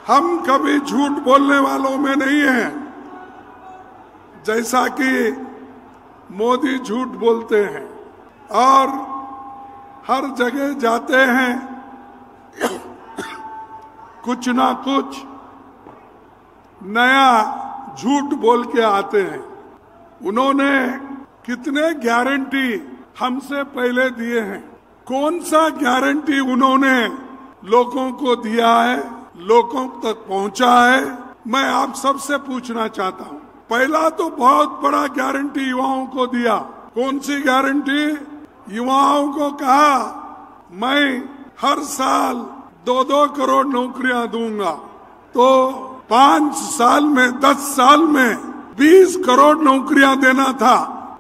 हम कभी झूठ बोलने वालों में नहीं हैं, जैसा कि मोदी झूठ बोलते हैं और हर जगह जाते हैं कुछ ना कुछ नया झूठ बोल के आते हैं। उन्होंने कितने गारंटी हमसे पहले दिए हैं, कौन सा गारंटी उन्होंने लोगों को दिया है, लोगों तक पहुंचा है, मैं आप सबसे पूछना चाहता हूं। पहला तो बहुत बड़ा गारंटी युवाओं को दिया। कौन सी गारंटी? युवाओं को कहा मैं हर साल 2-2 करोड़ नौकरियां दूंगा। तो 5 साल में 10 साल में 20 करोड़ नौकरियां देना था।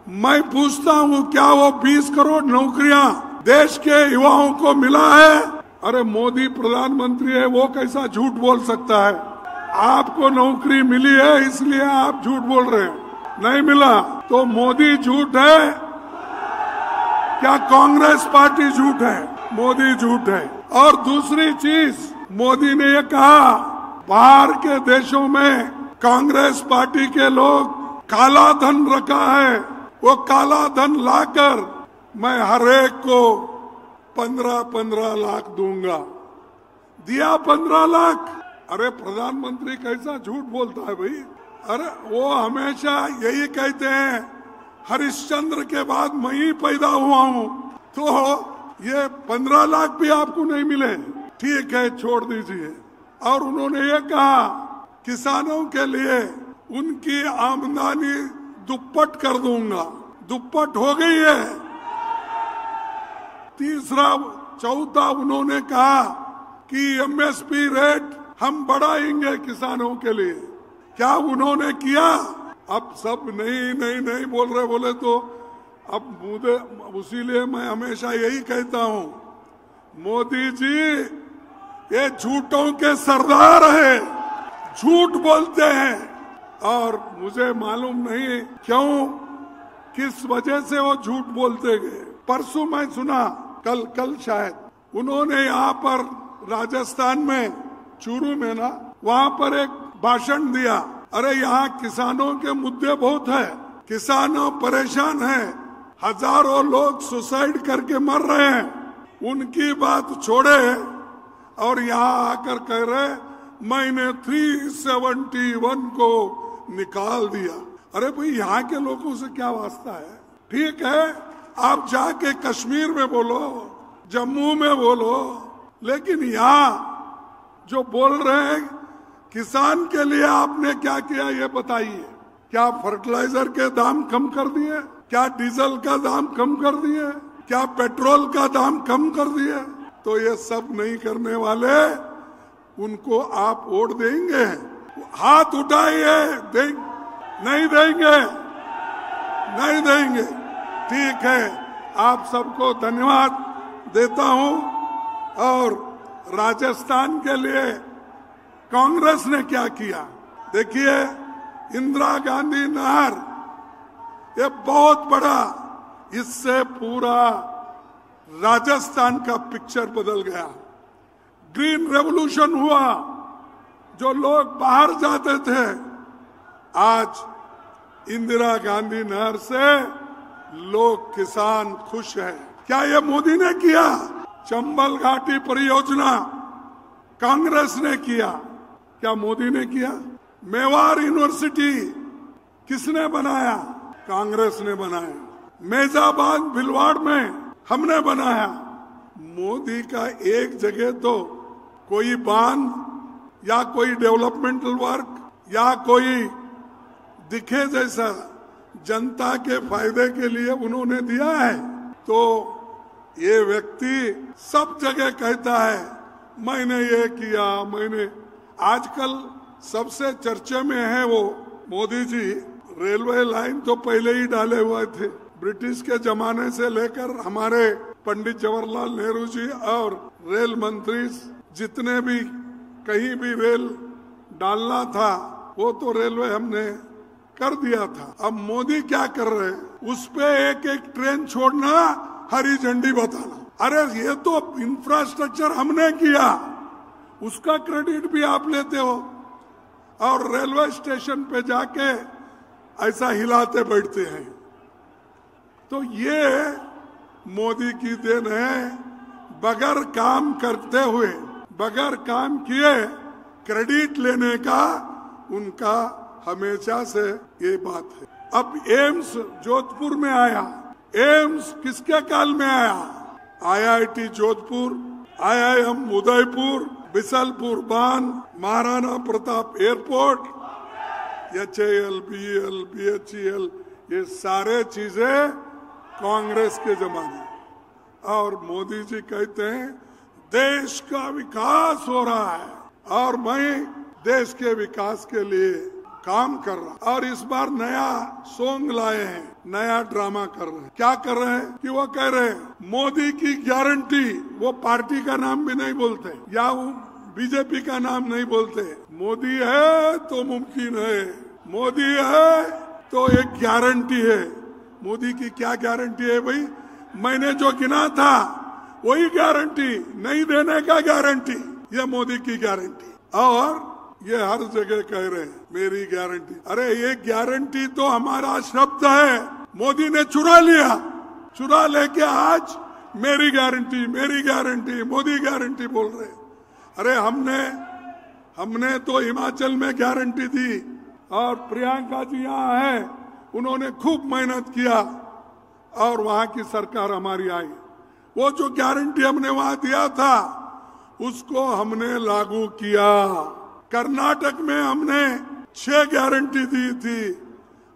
मैं पूछता हूं क्या वो 20 करोड़ नौकरियां देश के युवाओं को मिला है? अरे मोदी प्रधानमंत्री है, वो कैसा झूठ बोल सकता है? आपको नौकरी मिली है इसलिए आप झूठ बोल रहे हैं, नहीं मिला तो मोदी झूठ है क्या कांग्रेस पार्टी झूठ है? मोदी झूठ है। और दूसरी चीज, मोदी ने ये कहा बाहर के देशों में कांग्रेस पार्टी के लोग काला धन रखा है, वो काला धन लाकर मैं हर एक को 15-15 लाख दूंगा। दिया 15 लाख। अरे प्रधानमंत्री कैसा झूठ बोलता है भाई? अरे वो हमेशा यही कहते हैं हरिश्चंद्र के बाद मैं ही पैदा हुआ हूँ, तो ये 15 लाख भी आपको नहीं मिले, ठीक है छोड़ दीजिए। और उन्होंने ये कहा किसानों के लिए उनकी आमदनी दुप्पट कर दूंगा। दुप्पट हो गई है। तीसरा चौथा उन्होंने कहा कि एमएसपी रेट हम बढ़ाएंगे किसानों के लिए। क्या उन्होंने किया? अब सब नहीं बोल रहे, बोले तो अब मुझे उसीलिए मैं हमेशा यही कहता हूं, मोदी जी ये झूठों के सरदार है, झूठ बोलते हैं और मुझे मालूम नहीं क्यों, किस वजह से वो झूठ बोलते गए। परसों मैं सुना, कल शायद उन्होंने यहाँ पर राजस्थान में चूरू में ना, वहाँ पर एक भाषण दिया। अरे यहाँ किसानों के मुद्दे बहुत है, किसानों परेशान हैं, हजारों लोग सुसाइड करके मर रहे हैं, उनकी बात छोड़े और यहाँ आकर कह रहे मैंने 371 को निकाल दिया। अरे भाई यहाँ के लोगों से क्या वास्ता है? ठीक है आप जाके कश्मीर में बोलो, जम्मू में बोलो, लेकिन यहाँ जो बोल रहे हैं किसान के लिए आपने क्या किया ये बताइए। क्या फर्टिलाइजर के दाम कम कर दिए? क्या डीजल का दाम कम कर दिए? क्या पेट्रोल का दाम कम कर दिए? तो ये सब नहीं करने वाले उनको आप वोट देंगे? हाथ उठाइए। नहीं देंगे, नहीं देंगे। ठीक है, आप सबको धन्यवाद देता हूं। और राजस्थान के लिए कांग्रेस ने क्या किया देखिए, इंदिरा गांधी नहर, ये बहुत बड़ा, इससे पूरा राजस्थान का पिक्चर बदल गया। ग्रीन रेवोल्यूशन हुआ, जो लोग बाहर जाते थे आज इंदिरा गांधी नहर से लोग किसान खुश हैं। क्या ये मोदी ने किया? चंबल घाटी परियोजना कांग्रेस ने किया, क्या मोदी ने किया? मेवाड़ यूनिवर्सिटी किसने बनाया? कांग्रेस ने बनाया। मेजाबाद भिलवाड़ में हमने बनाया। मोदी का एक जगह तो कोई बांध या कोई डेवलपमेंटल वर्क या कोई दिखे जैसा जनता के फायदे के लिए उन्होंने दिया है। तो ये व्यक्ति सब जगह कहता है मैंने ये किया, मैंने। आजकल सबसे चर्चे में है वो मोदी जी। रेलवे लाइन तो पहले ही डाले हुए थे, ब्रिटिश के जमाने से लेकर हमारे पंडित जवाहरलाल नेहरू जी और रेल मंत्री जितने भी कहीं भी रेल डालना था वो तो रेलवे हमने कर दिया था। अब मोदी क्या कर रहे हैं? उस पे एक एक ट्रेन छोड़ना, हरी झंडी बताना। अरे ये तो इंफ्रास्ट्रक्चर हमने किया, उसका क्रेडिट भी आप लेते हो और रेलवे स्टेशन पे जाके ऐसा हिलाते बैठते हैं। तो ये मोदी की देन है, बगैर काम करते हुए, बगैर काम किए क्रेडिट लेने का उनका हमेशा से ये बात है। अब एम्स जोधपुर में आया, एम्स किसके काल में आया? IIT जोधपुर, IIM उदयपुर, बिसलपुर बांध, Maharana Pratap airport, HAL, BEL, BHEL, ये सारे चीजें कांग्रेस के जमाने। और मोदी जी कहते हैं देश का विकास हो रहा है और मैं देश के विकास के लिए काम कर रहा। और इस बार नया सॉन्ग लाए हैं, नया ड्रामा कर रहे हैं। क्या कर रहे हैं कि वो कह रहे हैं मोदी की गारंटी, वो पार्टी का नाम भी नहीं बोलते या वो बीजेपी का नाम नहीं बोलते। मोदी है तो मुमकिन है, मोदी है तो एक गारंटी है। मोदी की क्या गारंटी है भाई? मैंने जो गिना था वही गारंटी, नहीं देने का गारंटी, ये मोदी की गारंटी। और ये हर जगह कह रहे हैं मेरी गारंटी। अरे ये गारंटी तो हमारा शब्द है, मोदी ने चुरा लिया, चुरा लेके आज मेरी गारंटी, मेरी गारंटी, मोदी गारंटी बोल रहे। अरे हमने तो हिमाचल में गारंटी दी और प्रियंका जी यहाँ है, उन्होंने खूब मेहनत किया और वहां की सरकार हमारी आई। वो जो गारंटी हमने वहां दिया था उसको हमने लागू किया। कर्नाटक में हमने 6 गारंटी दी थी,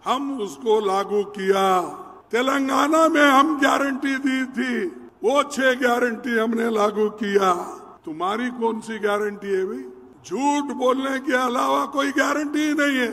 हम उसको लागू किया। तेलंगाना में हम गारंटी दी थी, वो 6 गारंटी हमने लागू किया। तुम्हारी कौन सी गारंटी है भाई? झूठ बोलने के अलावा कोई गारंटी ही नहीं है।